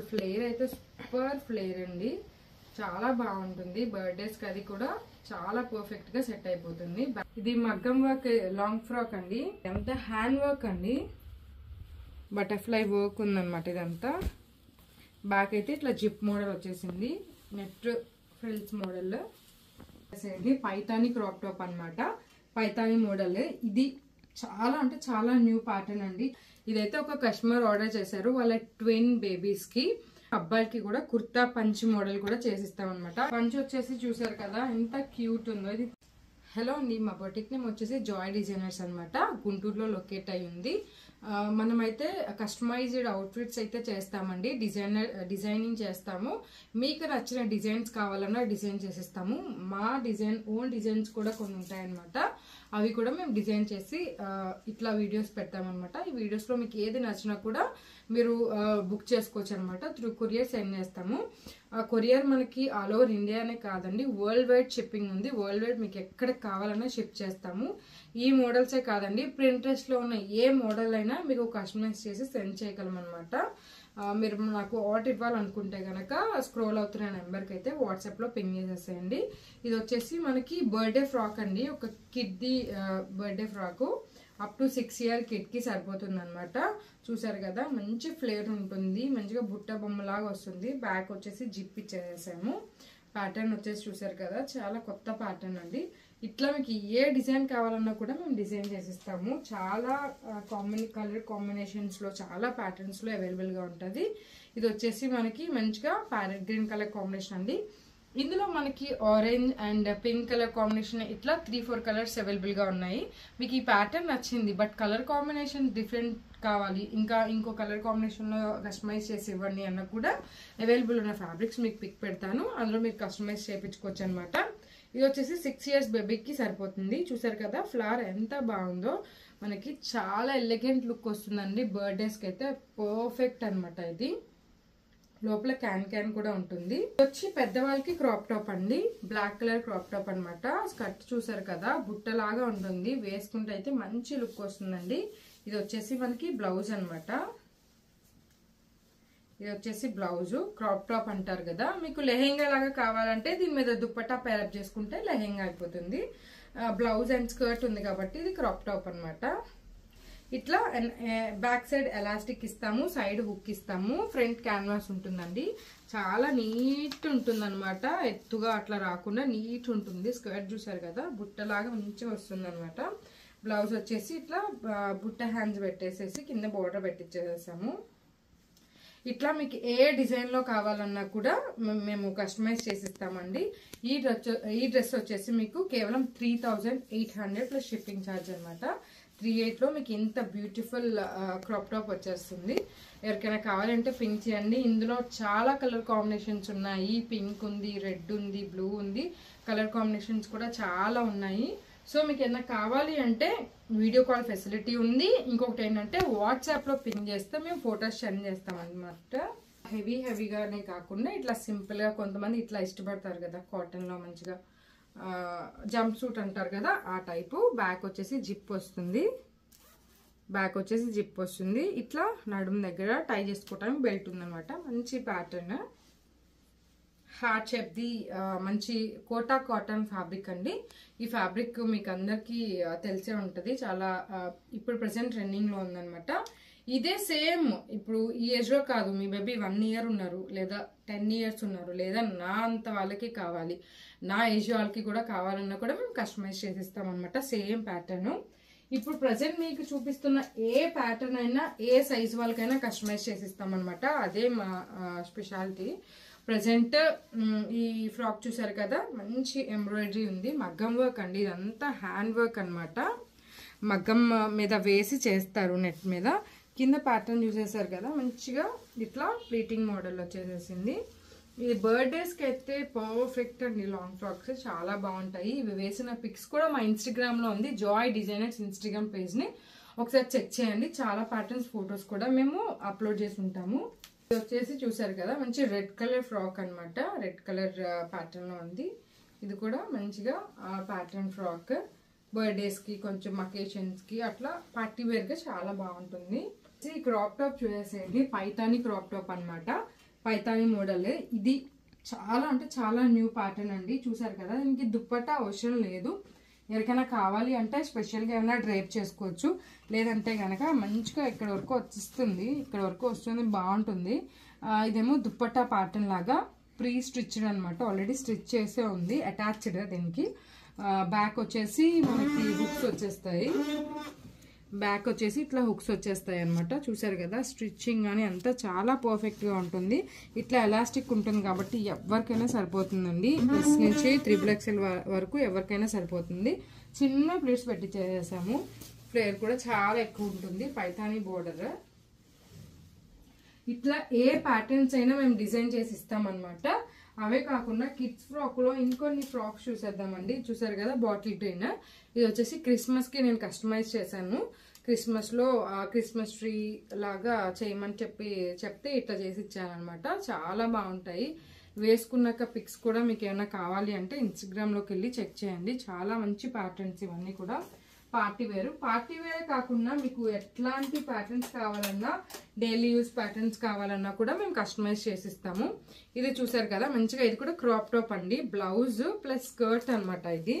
Flare అయితే super flare అండి, చాలా బాగుంటుంది. బర్త్డేస్ కి అది కూడా చాలా పర్ఫెక్ట్ గా సెట్ అయిపోతుంది. ఇది మగ్గం వర్క్ లాంగ్ ఫ్రాక్ అండి, ఎంత హ్యాండ్ వర్క్ అండి, బటర్ఫ్లై వర్క్ ఉందన్నమాట. ఇదంతా బ్యాక్ అయితే ఇట్లా జిప్ మోడల్ వచ్చేసింది, net frills model. Paithani crop top అన్నమాట, పైతాని మోడల్. ఇది చాలా అంటే చాలా న్యూ ప్యాటర్న్ అండి. ఇదైతే ఒక కస్టమర్ ఆర్డర్ చేశారు వాళ్ళ ట్విన్ బేబీస్ కి. అబ్బాయికి కూడా కుర్తా పంచ్ మోడల్ కూడా చేసిస్తాం అనమాట. పంచ్ వచ్చేసి చూసారు కదా ఎంత క్యూట్ ఉందో ఇది. హలో అండి, మా బొటిక్ నేమ్ వచ్చేసి జాయ్ డిజైనర్స్ అనమాట, గుంటూరులో లొకేట్ అయి ఉంది. మనమైతే కస్టమైజ్డ్ అవుట్ఫిట్స్ అయితే చేస్తామండి, డిజైనింగ్ చేస్తాము. మీకు నచ్చిన డిజైన్స్ కావాలన్నా డిజైన్ చేసిస్తాము. మా ఓన్ డిజైన్స్ కూడా కొన్ని ఉంటాయన్నమాట, అవి కూడా మేము డిజైన్ చేసి ఇట్లా వీడియోస్ పెడతామన్నమాట. ఈ వీడియోస్లో మీకు ఏది నచ్చినా కూడా మీరు బుక్ చేసుకోవచ్చు అనమాట. త్రూ కొరియర్ సెండ్ చేస్తాము. కొరియర్ మనకి ఆల్ ఓవర్ ఇండియానే కాదండి, వరల్డ్ వైడ్ షిప్పింగ్ ఉంది. వరల్డ్ వైడ్ మీకు ఎక్కడికి కావాలన్నా షిప్ చేస్తాము. ఈ మోడల్సే కాదండి, ప్రింట్రెస్ట్ లో ఉన్న ఏ మోడల్ అయినా మీకు కస్టమైజ్ చేసి సెండ్ చేయగలం అనమాట. మీరు నాకు ఆర్డర్ ఇవ్వాలనుకుంటే కనుక స్క్రోల్ అవుతున్న నెంబర్కి అయితే వాట్సాప్లో పింగ్ చేసేసేయండి. ఇది వచ్చేసి మనకి బర్త్డే ఫ్రాక్ అండి, ఒక కిడ్ది birthday frock. Up to 6 year కిడ్కి సరిపోతుంది అనమాట. చూసారు కదా మంచి ఫ్లేర్ ఉంటుంది, మంచిగా బుట్ట బొమ్మలాగా వస్తుంది. బ్యాక్ వచ్చేసి జిప్ ఇచ్చేసాము. ప్యాటర్న్ వచ్చేసి చూసారు కదా చాలా కొత్త ప్యాటర్న్ అండి. ఇట్లా మీకు ఏ డిజైన్ కావాలన్నా కూడా మేము డిజైన్ చేసిస్తాము. చాలా కలర్ కాంబినేషన్స్ లో చాలా ప్యాటర్న్స్ లో అవైలబుల్ గా ఉంటుంది. ఇది వచ్చేసి మనకి మంచిగా ప్యారెట్ గ్రీన్ కలర్ కాంబినేషన్ అండి. ఇందులో మనకి orange and pink colour combination ఇట్లా 3-4 కలర్స్ అవైలబుల్ గా ఉన్నాయి. మీకు ఈ ప్యాటర్న్ నచ్చింది బట్ కలర్ కాంబినేషన్ డిఫరెంట్ కావాలి, ఇంకా ఇంకో కలర్ కాంబినేషన్ లో కస్టమైజ్ చేసి ఇవ్వండి అన్న కూడా అవైలబుల్ ఉన్న ఫ్యాబ్రిక్స్ మీకు పిక్ పెడతాను, అందులో మీరు కస్టమైజ్ చేయించుకోవచ్చు అనమాట. ఇది వచ్చేసి 6 years బేబీకి సరిపోతుంది. చూసారు కదా ఫ్లవర్ ఎంత బాగుందో, మనకి చాలా ఎలిగెంట్ లుక్ వస్తుందండి. బర్త్డేస్ కి అయితే పర్ఫెక్ట్ అనమాట. ఇది లోపల క్యాన్ కూడా ఉంటుంది. వచ్చి పెద్దవాళ్ళకి క్రాప్ టాప్ అండి, బ్లాక్ కలర్ క్రాప్ టాప్ అనమాట. స్కర్ట్ చూసారు కదా బుట్టలాగా ఉంటుంది, వేసుకుంటే అయితే మంచి లుక్ వస్తుందండి. ఇది వచ్చేసి మనకి బ్లౌజ్ అనమాట. ఇది వచ్చేసి బ్లౌజ్, క్రాప్ టాప్ అంటారు కదా, మీకు లెహెంగా లాగా కావాలంటే దీని మీద దుప్పట్టా పేరప్ చేసుకుంటే లెహెంగా అయిపోతుంది. బ్లౌజ్ అండ్ స్కర్ట్ ఉంది కాబట్టి ఇది క్రాప్ టాప్ అనమాట. ఇట్లా బ్యాక్ సైడ్ ఎలాస్టిక్ ఇస్తాము, సైడ్ హుక్ ఇస్తాము, ఫ్రంట్ క్యాన్వాస్ ఉంటుందండి. చాలా నీట్ ఉంటుంది అనమాట, ఎత్తుగా అట్లా రాకుండా నీట్ ఉంటుంది. స్కర్ట్ చూసారు కదా బుట్టలాగా మంచిగా వస్తుంది అనమాట. బ్లౌజ్ వచ్చేసి ఇట్లా బుట్ట హ్యాండ్స్ పెట్టేసేసి కింద బోర్డర్ పెట్టించేసాము. ఇట్లా మీకు ఏ డిజైన్ లో కావాలన్నా కూడా మేము కస్టమైజ్ చేసిస్తామండి. ఈ డ్రెస్ వచ్చేసి మీకు కేవలం 3800 ప్లస్ షిప్పింగ్ ఛార్జ్ అనమాట. 38 లో మీకు ఇంత బ్యూటిఫుల్ క్రాప్ టాప్ వచ్చేస్తుంది. ఎవరికైనా కావాలంటే పింక్ చేయండి. ఇందులో చాలా కలర్ కాంబినేషన్స్ ఉన్నాయి, పింక్ ఉంది, రెడ్ ఉంది, బ్లూ ఉంది, కలర్ కాంబినేషన్స్ కూడా చాలా ఉన్నాయి. సో మీకు ఏదైనా కావాలి అంటే వీడియో కాల్ ఫెసిలిటీ ఉంది. ఇంకొకటి ఏంటంటే వాట్సాప్ లో పింగ్ చేస్తే మేము ఫొటోస్ సెండ్ చేస్తాం అనమాట. హెవీగానే కాకుండా ఇట్లా సింపుల్ గా, కొంతమంది ఇట్లా ఇష్టపడతారు కదా కాటన్ లో మంచిగా జంప్ సూట్ అంటారు కదా ఆ టైపు. బ్యాక్ వచ్చేసి జిప్ వస్తుంది, ఇట్లా నడుము దగ్గర టై చేసుకోవటానికి బెల్ట్ ఉందన్నమాట. మంచి ప్యాటర్న్, హార్ట్ షేప్ ది మంచి కోటా కాటన్ ఫ్యాబ్రిక్ అండి. ఈ ఫ్యాబ్రిక్ మీకు అందరికి తెలిసే ఉంటది, చాలా ఇప్పుడు ప్రెసెంట్ ట్రెండింగ్ లో ఉందన్నమాట. ఇదే సేమ్ ఇప్పుడు ఈ ఏజ్ లో కాదు, మీ బేబీ 1 year ఉన్నారు, లేదా 10 years ఉన్నారు, లేదా నా అంత వాళ్ళకి కావాలి, నా ఏజ్ వాళ్ళకి కూడా కావాలన్నా కూడా మేము కస్టమైజ్ చేసిస్తాం అనమాట. సేమ్ ప్యాటర్న్ ఇప్పుడు ప్రెసెంట్ మీకు చూపిస్తున్న ఏ ప్యాటర్న్ అయినా ఏ సైజ్ వాళ్ళకైనా కస్టమైజ్ చేసిస్తాం అనమాట. అదే మా స్పెషాలిటీ. ప్రెసెంట్ ఈ ఫ్రాక్ చూసారు కదా మంచి ఎంబ్రాయిడరీ ఉంది, మగ్గం వర్క్ అండి. ఇదంతా హ్యాండ్ వర్క్ అనమాట, మగ్గం మీద వేసి చేస్తారు నెట్ మీద. కింద ప్యాటర్న్ చూసేసారు కదా మంచిగా ఇట్లా ప్లీటింగ్ మోడల్ వచ్చేసేసింది. ఇది బర్త్డేస్ కి అయితే పర్ఫెక్ట్ అండి. లాంగ్ ఫ్రాక్స్ చాలా బాగుంటాయి. ఇవి వేసిన పిక్స్ కూడా మా ఇన్స్టాగ్రామ్ లో ఉంది, జాయ్ డిజైనర్స్ ఇన్స్టాగ్రామ్ పేజ్ ని ఒకసారి చెక్ చేయండి. చాలా ప్యాటర్న్స్ ఫొటోస్ కూడా మేము అప్లోడ్ చేసి ఉంటాము. ఇది వచ్చేసి చూసారు కదా మంచి రెడ్ కలర్ ఫ్రాక్ అనమాట, రెడ్ కలర్ ప్యాటర్న్ లో ఉంది. ఇది కూడా మంచిగా ప్యాటర్న్ ఫ్రాక్, బర్త్డేస్ కి కొంచెం అకేషన్స్ కి అట్లా పార్టీ వేర్ గా చాలా బాగుంటుంది. ఈ క్రాప్ టాప్ చూసేసేయండి, పైతాని క్రాప్ టాప్ అనమాట. పైతాని మోడల్. ఇది చాలా అంటే చాలా న్యూ ప్యాటర్న్ అండి. చూసారు కదా, దీనికి దుప్పట్టా అవసరం లేదు. ఎవరికైనా కావాలి అంటే స్పెషల్గా ఏమైనా డ్రైప్ చేసుకోవచ్చు. లేదంటే కనుక మంచిగా ఇక్కడ వరకు వచ్చేస్తుంది, ఇక్కడ వరకు వస్తుంది, బాగుంటుంది. ఇదేమో దుప్పట్టా ప్యాటర్న్ లాగా ప్రీ స్టిచ్డ్ అనమాట. ఆల్రెడీ స్టిచ్ చేసే ఉంది, అటాచ్డ్. దీనికి బ్యాక్ వచ్చేసి మనకి హుక్స్ వచ్చేస్తాయి. బ్యాక్ వచ్చేసి ఇట్లా హుక్స్ వచ్చేస్తాయి అనమాట. చూసారు కదా, స్టిచ్చింగ్ అని అంతా చాలా పర్ఫెక్ట్గా ఉంటుంది. ఇట్లా ఎలాస్టిక్ ఉంటుంది కాబట్టి ఎవరికైనా సరిపోతుందండి. ఎస్ నుంచి 3XL వరకు ఎవరికైనా సరిపోతుంది. చిన్న ప్లేట్స్ పెట్టి చేసేసాము. ఫ్లేర్ కూడా చాలా ఎక్కువ ఉంటుంది. పైతాని బోర్డర్. ఇట్లా ఏ ప్యాటర్న్స్ అయినా మేము డిజైన్ చేసి ఇస్తామన్నమాట. అవే కాకుండా కిడ్స్ ఫ్రాక్ లో ఇంకొన్ని ఫ్రాక్స్ చూసేద్దామండి. చూసారు కదా, బాటిల్ గ్రీన్. ఇది వచ్చేసి క్రిస్మస్ కి నేను కస్టమైజ్ చేశాను. క్రిస్మస్ లో క్రిస్మస్ ట్రీ లాగా చేయమని చెప్తే ఇట్లా చేసి ఇచ్చాను అనమాట. చాలా బాగుంటాయి. వేసుకున్నాక పిక్స్ కూడా మీకు ఏమైనా కావాలి అంటే ఇన్స్టాగ్రామ్ లోకి వెళ్ళి చెక్ చేయండి. చాలా మంచి ప్యాటర్న్స్ ఇవన్నీ కూడా. పార్టీ వేర్ కాకుండా మీకు ఎట్లాంటి ప్యాటర్న్స్ కావాలన్నా, డైలీ యూస్ ప్యాటర్న్స్ కావాలన్నా కూడా మేము కస్టమైజ్ చేసిస్తాము. ఇది చూసారు కదా మంచిగా, ఇది కూడా క్రాప్ టాప్ అండి. బ్లౌజ్ ప్లస్ స్కర్ట్ అనమాట. ఇది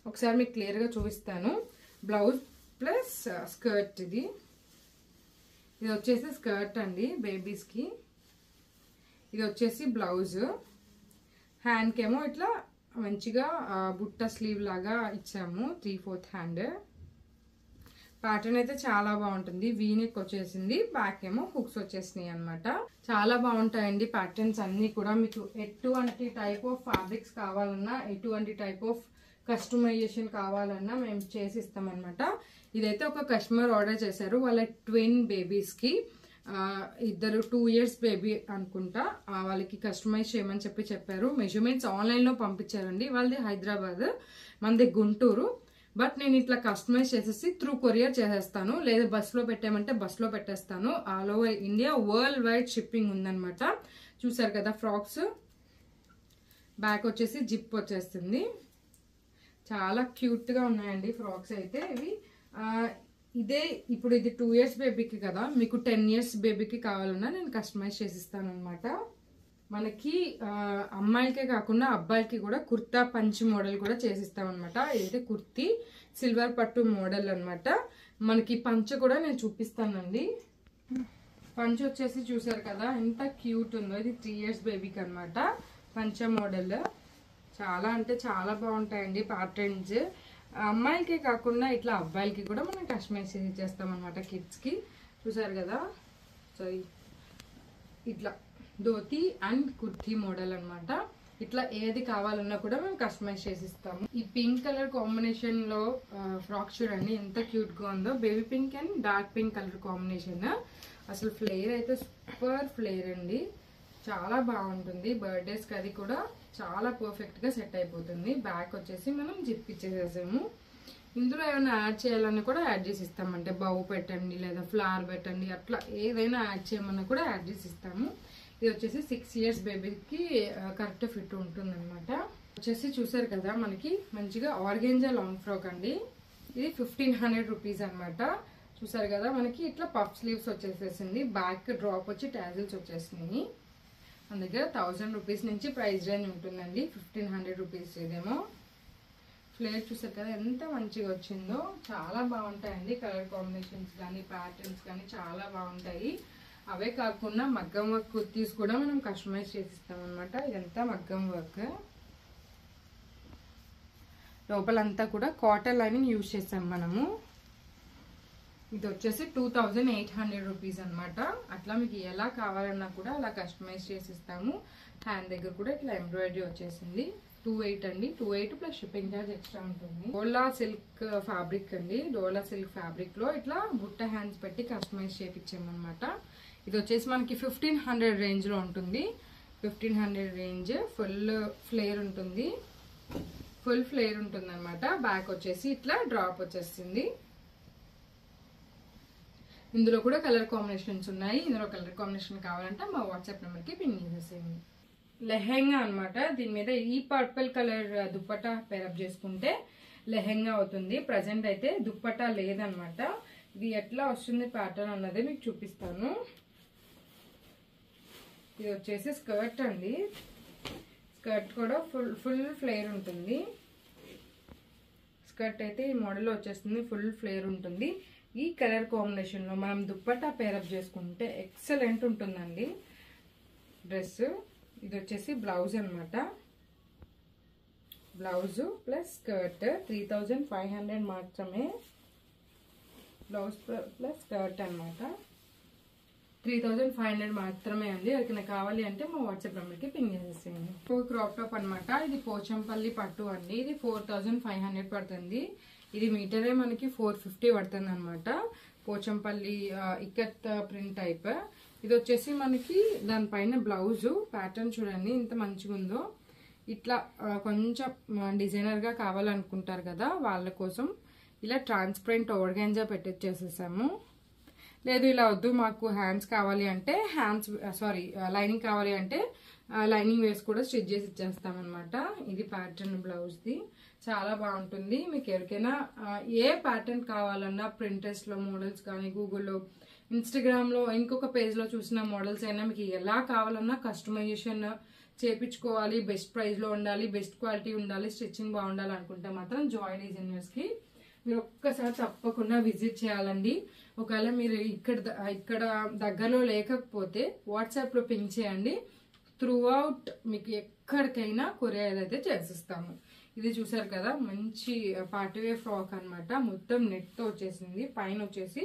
ఒకసారి మీకు క్లియర్ గా చూపిస్తాను. Blouse plus skirt. ఇది వచ్చేసి స్కర్ట్ అండి బేబీస్ కి. ఇది వచ్చేసి బ్లౌజ్. హ్యాండ్ కేమో ఇట్లా మంచిగా బుట్ట స్లీవ్ లాగా ఇచ్చాము, 3/4 హ్యాండ్. ప్యాటర్న్ అయితే చాలా బాగుంటుంది. వీనెక్ వచ్చేసింది, బ్యాక్ ఏమో హుక్స్ వచ్చేసినాయి అనమాట. చాలా బాగుంటాయండి ప్యాటర్న్స్ అన్ని కూడా. మీకు ఎటువంటి టైప్ ఆఫ్ ఫ్యాబ్రిక్స్ కావాలన్నా, ఎటువంటి టైప్ ఆఫ్ కస్టమైజేషన్ కావాలన్నా మేము చేసి ఇస్తాం అనమాట. ఇదైతే ఒక కస్టమర్ ఆర్డర్ చేశారు. వాళ్ళ ట్విన్ బేబీస్ కి, ఇద్దరు 2 years బేబీ అనుకుంటా, వాళ్ళకి కస్టమైజ్ చేయమని చెప్పారు. మెజర్మెంట్స్ ఆన్లైన్ లో పంపించారండి. వాళ్ళది హైదరాబాద్, మనది గుంటూరు. బట్ నేను ఇట్లా కస్టమైజ్ చేసేసి త్రూ కొరియర్ చేసేస్తాను. లేదా బస్సులో పెట్టామంటే బస్సులో పెట్టేస్తాను. All over India world wide shipping ఉందన్నమాట. చూసారు కదా ఫ్రాక్స్. బ్యాక్ వచ్చేసి జిప్ వచ్చేస్తుంది. చాలా క్యూట్ గా ఉన్నాయండి ఫ్రాక్స్ అయితే. ఇవి ఇదే ఇప్పుడు ఇది 2 years బేబీకి కదా, మీకు 10 years బేబీకి కావాలన్నా నేను కస్టమైజ్ చేసిస్తాను అనమాట. మనకి అమ్మాయిలకే కాకుండా అబ్బాయిలకి కూడా కుర్తా పంచ్ మోడల్ కూడా చేసిస్తాం అనమాట. ఇదైతే కుర్తీ సిల్వర్ పట్టు మోడల్ అనమాట. మనకి పంచ కూడా నేను చూపిస్తానండి. పంచ వచ్చేసి చూసారు కదా ఎంత క్యూట్ ఉందో. ఇది 3 years బేబీకి అనమాట. పంచ మోడల్ చాలా అంటే చాలా బాగుంటాయండి ప్యాటర్న్స్. అమ్మాయిలకే కాకుండా ఇట్లా అబ్బాయిలకి కూడా మనం కస్టమైజ్ చేస్తాం అనమాట కిడ్స్ కి. చూసారు కదా, సో ఇట్లా ధోతి అండ్ కుర్తీ మోడల్ అనమాట. ఇట్లా ఏది కావాలన్నా కూడా మేము కస్టమైజ్ చేసిస్తాము. ఈ పింక్ కలర్ కాంబినేషన్ లో ఫ్రాక్ చూడండి ఎంత క్యూట్ గా ఉందో. Baby pink and dark pink colour combination. అసలు ఫ్లేర్ అయితే సూపర్ ఫ్లేర్ అండి. చాలా బాగుంటుంది. బర్త్డేస్ కి అది కూడా చాలా పర్ఫెక్ట్ గా సెట్ అయిపోతుంది. బ్యాక్ వచ్చేసి మనం జిప్ ఇచ్చేసేసాము. ఇందులో ఏమైనా యాడ్ చేయాలన్నా కూడా యాడ్ చేసి ఇస్తాం. అంటే బౌ పెట్టండి లేదా ఫ్లవర్ పెట్టండి, అట్లా ఏదైనా యాడ్ చేయమన్నా కూడా యాడ్ చేసి ఇస్తాము. ఇది వచ్చేసి 6 years బేబీకి కరెక్ట్ ఫిట్ ఉంటుంది అనమాట. వచ్చేసి చూసారు కదా, మనకి మంచిగా ఆర్గెంజా లాంగ్ ఫ్రాక్ అండి. ఇది 1500 రూపీస్ అనమాట. చూసారు కదా, మనకి ఇట్లా పఫ్ స్లీవ్స్ వచ్చేసేసింది. బ్యాక్ డ్రాప్ వచ్చి టాజిల్స్ వచ్చేసినాయి. మన దగ్గర 1000 రూపీస్ నుంచి ప్రైస్ రేంజ్ ఉంటుందండి. 1500 రూపీస్. ఇదేమో ఫ్లేర్ చూసారు కదా ఎంత మంచిగా వచ్చిందో. చాలా బాగుంటాయండి కలర్ కాంబినేషన్స్ కానీ ప్యాటర్న్స్ కానీ చాలా బాగుంటాయి. అవే కాకుండా మగ్గం వర్క్ కుర్తీస్ కూడా మనం కస్టమైజ్ చేసిస్తాం అనమాట. ఇదంతా మగ్గం వర్క్. లోపలంతా కూడా కాటన్ లైనింగ్ యూజ్ చేస్తాం మనము. ఇది వచ్చేసి 2800 రూపీస్ అనమాట. అట్లా మీకు ఎలా కావాలన్నా కూడా అలా కస్టమైజ్ చేసిస్తాము. హ్యాండ్ దగ్గర కూడా ఇట్లా ఎంబ్రాయిడరీ వచ్చేసింది. 28 అండి. 28 ప్లస్ షిప్పింగ్ ఛార్జ్ ఎక్స్ట్రా ఉంటుంది. డోలా సిల్క్ ఫ్యాబ్రిక్ అండి. డోలా సిల్క్ ఫ్యాబ్రిక్ లో ఇట్లా బుట్ట హ్యాండ్స్ పెట్టి కస్టమైజ్ చేయించామన్నమాట. ఇది వచ్చేసి మనకి 1500 రేంజ్ లో ఉంటుంది. 1500 రేంజ్. ఫుల్ ఫ్లేర్ ఉంటుంది. ఫుల్ ఫ్లేర్ ఉంటుంది అనమాట. బ్యాక్ వచ్చేసి ఇట్లా డ్రాప్ వచ్చేస్తుంది. ఇందులో కూడా కలర్ కాంబినేషన్స్ ఉన్నాయి. ఇందులో కలర్ కాంబినేషన్ కావాలంటే మా వాట్సాప్ నెంబర్ కి పిన్ చేసేయండి. లెహెంగా అనమాట. దీని మీద ఈ పర్పుల్ కలర్ దుప్పట్టా పేరప్ చేసుకుంటే లెహెంగా అవుతుంది. ప్రజెంట్ అయితే దుప్పట్టా లేదనమాట. ఇది ఎట్లా వస్తుంది ప్యాటర్న్ అన్నది మీకు చూపిస్తాను. ఇది వచ్చేసి స్కర్ట్ అండి. స్కర్ట్ కూడా ఫుల్ ఫ్లేర్ ఉంటుంది. స్కర్ట్ అయితే ఈ మోడల్లో వచ్చేస్తుంది, ఫుల్ ఫ్లేర్ ఉంటుంది. ఈ కలర్ కాంబినేషన్లో మనం దుప్పట్టా పేరప్ చేసుకుంటే ఎక్సలెంట్ ఉంటుందండి డ్రెస్. ఇది వచ్చేసి బ్లౌజ్ అనమాట. బ్లౌజ్ ప్లస్ స్కర్ట్ 3500 మాత్రమే. బ్లౌజ్ ప్లస్ స్కర్ట్ అనమాట 3500 మాత్రమే అండి. ఎవరికైనా కావాలి అంటే మా వాట్సాప్ నెంబర్కి పింగ్ చేసేసేయండి. క్రాప్ టాప్ అనమాట. ఇది పోచంపల్లి పట్టు అండి. ఇది 4500 పడుతుంది. ఇది మీటరే మనకి 450 పడుతుంది అనమాట. Pochampally ikat print type. ఇది వచ్చేసి మనకి దానిపైన బ్లౌజు ప్యాటర్న్ చూడండి ఎంత మంచిగా ఉందో. ఇట్లా కొంచెం డిజైనర్గా కావాలనుకుంటారు కదా, వాళ్ళ కోసం ఇలా ట్రాన్స్పరెంట్ ఆర్గాంజా పెట్టేసేసాము. లేదు ఇలా వద్దు మాకు హ్యాండ్స్ కావాలి అంటే లైనింగ్ కావాలి అంటే లైనింగ్ వేసి కూడా స్టిచ్ చేసి ఇచ్చేస్తామన్నమాట. ఇది ప్యాటర్న్ బ్లౌజ్ది, చాలా బాగుంటుంది. మీకు ఎవరికైనా ఏ ప్యాటర్న్ కావాలన్నా ప్రింటెస్ట్లో మోడల్స్ కానీ, గూగుల్లో, ఇన్స్టాగ్రామ్లో ఇంకొక పేజ్లో చూసిన మోడల్స్ అయినా మీకు ఎలా కావాలన్నా కస్టమైజేషన్ చేపించుకోవాలి, బెస్ట్ ప్రైస్లో ఉండాలి, బెస్ట్ క్వాలిటీ ఉండాలి, స్టిచ్చింగ్ బాగుండాలి అనుకుంటే మాత్రం జాయ్ డిజైనర్స్కి మీరు ఒక్కసారి తప్పకుండా విజిట్ చేయాలండి. ఒకవేళ మీరు ఇక్కడ దగ్గరలో లేకపోతే వాట్సాప్లో పింగ్ చేయండి. త్రూ అవుట్ మీకు ఎక్కడికైనా కొరియర్ అయితే చేసిస్తాము. ఇది చూసారు కదా, మంచి పార్టీవేర్ ఫ్రాక్ అనమాట. మొత్తం నెట్తో వచ్చేసింది. పైన వచ్చేసి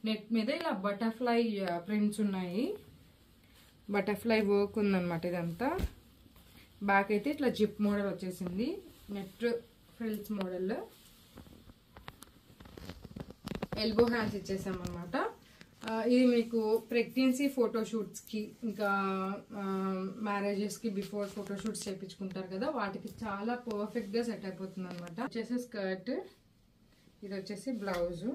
నెట్ మీద ఇలా బటర్ఫ్లై ప్రింట్స్ ఉన్నాయి. బటర్ఫ్లై వర్క్ ఉందన్నమాట ఇదంతా. బ్యాక్ అయితే ఇట్లా జిప్ మోడల్ వచ్చేసింది, net frills model. Elbow hands ఇచ్చేసాం అనమాట. ఇది మీకు ప్రెగ్నెన్సీ ఫోటోషూట్స్కి, ఇంకా మ్యారేజెస్కి బిఫోర్ ఫోటోషూట్స్ చేయించుకుంటారు కదా, వాటికి చాలా పర్ఫెక్ట్గా సెట్ అయిపోతుంది అనమాట. వచ్చేసి స్కర్ట్, ఇది వచ్చేసి బ్లౌజు,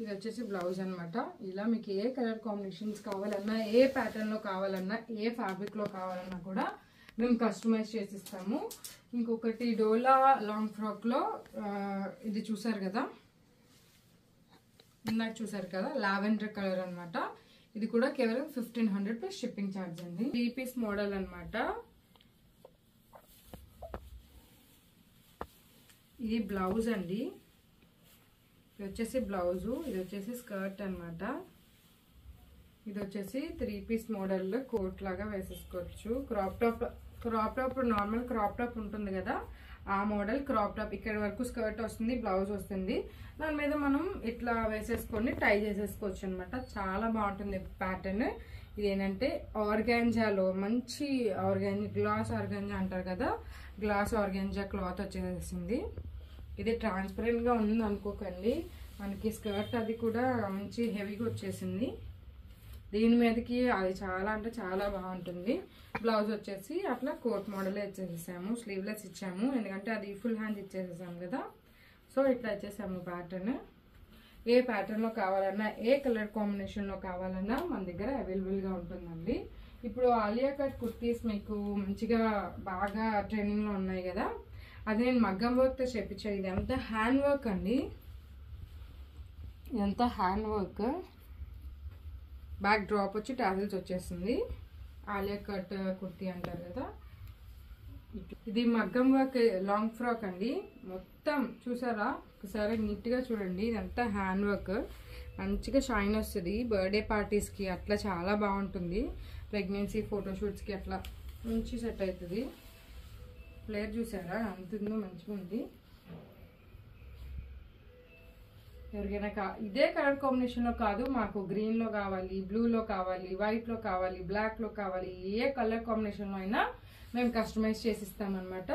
ఇది వచ్చేసి బ్లౌజ్ అనమాట. ఇలా మీకు ఏ కలర్ కాంబినేషన్స్ కావాలన్నా, ఏ ప్యాటర్న్లో కావాలన్నా, ఏ ఫ్యాబ్రిక్లో కావాలన్నా కూడా మేము కస్టమైజ్ చేసిస్తాము. ఇంకొకటి డోలా లాంగ్ ఫ్రాక్లో ఇది చూసారు కదా, ఇందాక చూసారు కదా, లావెండర్ కలర్ అనమాట. ఇది కూడా కేవలం 1500 ప్లస్ షిప్పింగ్ ఛార్జ్ అండి. 3 పీస్ మోడల్ అనమాట. ఇది బ్లౌజ్ అండి. ఇది వచ్చేసి బ్లౌజు, ఇది వచ్చేసి స్కర్ట్ అనమాట. ఇది వచ్చేసి 3 పీస్ మోడల్ కోట్ లాగా వేసేసుకోవచ్చు. Crop top normal crop top ఉంటుంది కదా, ఆ మోడల్ క్రాప్ టాప్. ఇక్కడ వరకు స్కర్ట్ వస్తుంది, బ్లౌజ్ వస్తుంది. దాని మీద మనం ఇట్లా వేసేసుకొని టై చేసేసుకోవచ్చు అనమాట. చాలా బాగుంటుంది ప్యాటర్న్. ఇదేంటంటే ఆర్గాంజాలో మంచి గ్లాస్ ఆర్గాంజా అంటారు కదా, గ్లాస్ ఆర్గాంజా క్లాత్ వచ్చేసింది. ఇది ట్రాన్స్పరెంట్గా ఉంది అనుకోకండి, మనకి స్కర్ట్ అది కూడా మంచి హెవీగా వచ్చేసింది. దీని మీదకి అది చాలా అంటే చాలా బాగుంటుంది. బ్లౌజ్ వచ్చేసి అట్లా కోట్ మోడల్ ఇచ్చేసేసాము, స్లీవ్లెస్ ఇచ్చాము, ఎందుకంటే అది ఫుల్ హ్యాండ్ ఇచ్చేసేసాము కదా. సో ఇట్లా ఇచ్చేసాము ప్యాటర్న్. ఏ ప్యాటర్న్లో కావాలన్నా, ఏ కలర్ కాంబినేషన్లో కావాలన్నా మన దగ్గర అవైలబుల్గా ఉంటుందండి. ఇప్పుడు ఆలియా కట్ కుర్తీస్ మీకు మంచిగా బాగా ట్రెండింగ్లో ఉన్నాయి కదా, అది నేను మగ్గం వర్క్తో చేయించాను. ఇది అంతా హ్యాండ్ వర్క్ అండి, ఇదంతా హ్యాండ్ వర్క్. బ్యాక్ డ్రాప్ వచ్చి టాజిల్స్ వచ్చేస్తుంది. ఆలియా కట్ కుర్తీ అంటారు కదా. ఇది మగ్గం వర్క్ లాంగ్ ఫ్రాక్ అండి. మొత్తం చూసారా, ఒకసారి నీట్గా చూడండి. ఇదంతా హ్యాండ్ వర్క్, మంచిగా షైన్ వస్తుంది. బర్త్డే పార్టీస్కి అట్లా చాలా బాగుంటుంది. ప్రెగ్నెన్సీ ఫోటోషూట్స్కి అట్లా మంచి సెట్ అవుతుంది. ఫ్లేర్ చూసారా అంతుందో, మంచిగా ఉంది. ఎవరికైనా ఇదే కలర్ కాంబినేషన్లో కాదు, మాకు గ్రీన్లో కావాలి, బ్లూలో కావాలి, వైట్లో కావాలి, బ్లాక్లో కావాలి, ఏ కలర్ కాంబినేషన్లో అయినా మేము కస్టమైజ్ చేసి ఇస్తామన్నమాట.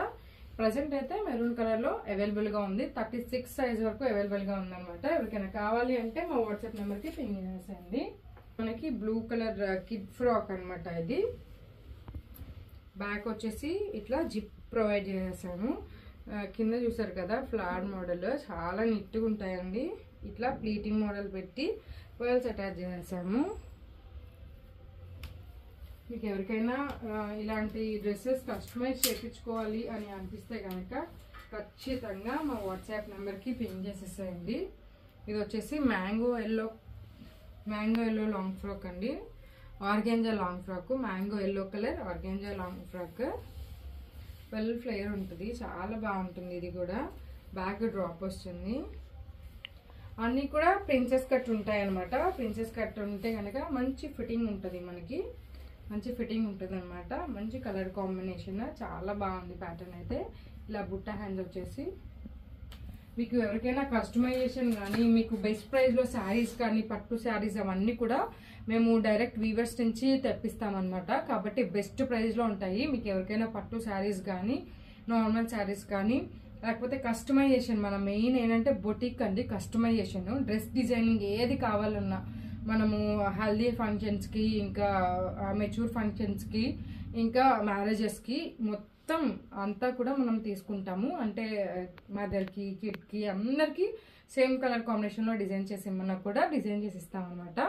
ప్రజెంట్ అయితే మెరూన్ కలర్లో అవైలబుల్గా ఉంది. 36 సైజ్ వరకు అవైలబుల్గా ఉందన్నమాట. ఎవరికైనా కావాలి అంటే మా వాట్సాప్ నెంబర్కి పింగ్ చేసేయండి. మనకి బ్లూ కలర్ కిడ్ ఫ్రాక్ అనమాట. ఇది బ్యాక్ వచ్చేసి ఇట్లా జిప్ ప్రొవైడ్ చేసాము. కింద చూసారు కదా ఫ్లవర్ మోడల్, చాలా నీట్గా ఉంటాయండి. ఇట్లా ప్లీటింగ్ మోడల్ పెట్టి పర్ల్స్ అటాచ్ చేసాము. మీకు ఎవరికైనా ఇలాంటి డ్రెస్సెస్ కస్టమైజ్ చేయించుకోవాలి అని అనిపిస్తే కనుక ఖచ్చితంగా మా వాట్సాప్ నెంబర్కి పింగ్ చేసేసేయండి. ఇది వచ్చేసి mango yellow mango yellow long frock అండి, organza long frock, mango yellow colour organza long frock. Well flare ఉంటుంది, చాలా బాగుంటుంది. ఇది కూడా బ్యాక్ డ్రాప్ వస్తుంది. అన్నీ కూడా ప్రిన్సెస్ కట్ ఉంటాయి అనమాట. ప్రిన్సెస్ కట్ ఉంటే కనుక మంచి ఫిట్టింగ్ ఉంటుంది, మనకి మంచి ఫిట్టింగ్ ఉంటుంది అనమాట. మంచి కలర్ కాంబినేషన్, చాలా బాగుంది ప్యాటర్న్ అయితే. ఇలా బుట్ట హ్యాండ్స్ వచ్చేసి మీకు ఎవరికైనా కస్టమైజేషన్ కానీ, మీకు బెస్ట్ ప్రైస్లో శారీస్ కానీ, పట్టు శారీస్ అవన్నీ కూడా మేము డైరెక్ట్ వీవర్స్ నుంచి తెప్పిస్తామన్నమాట. కాబట్టి బెస్ట్ ప్రైస్లో ఉంటాయి. మీకు ఎవరికైనా పట్టు శారీస్ కానీ, నార్మల్ శారీస్ కానీ, లేకపోతే కస్టమైజేషన్, మన మెయిన్ ఏంటంటే బొటిక్ అండి. కస్టమైజేషన్, డ్రెస్ డిజైనింగ్ ఏది కావాలన్నా మనము హల్దీ ఫంక్షన్స్కి, ఇంకా మెచ్యూర్ ఫంక్షన్స్కి, ఇంకా మ్యారేజెస్కి మొత్తం అంతా కూడా మనం తీసుకుంటాము. అంటే మదర్కి, కిడ్కి అందరికీ సేమ్ కలర్ కాంబినేషన్లో డిజైన్ చేసి ఇమ్మన్నా కూడా డిజైన్ చేసి ఇస్తాం అనమాట.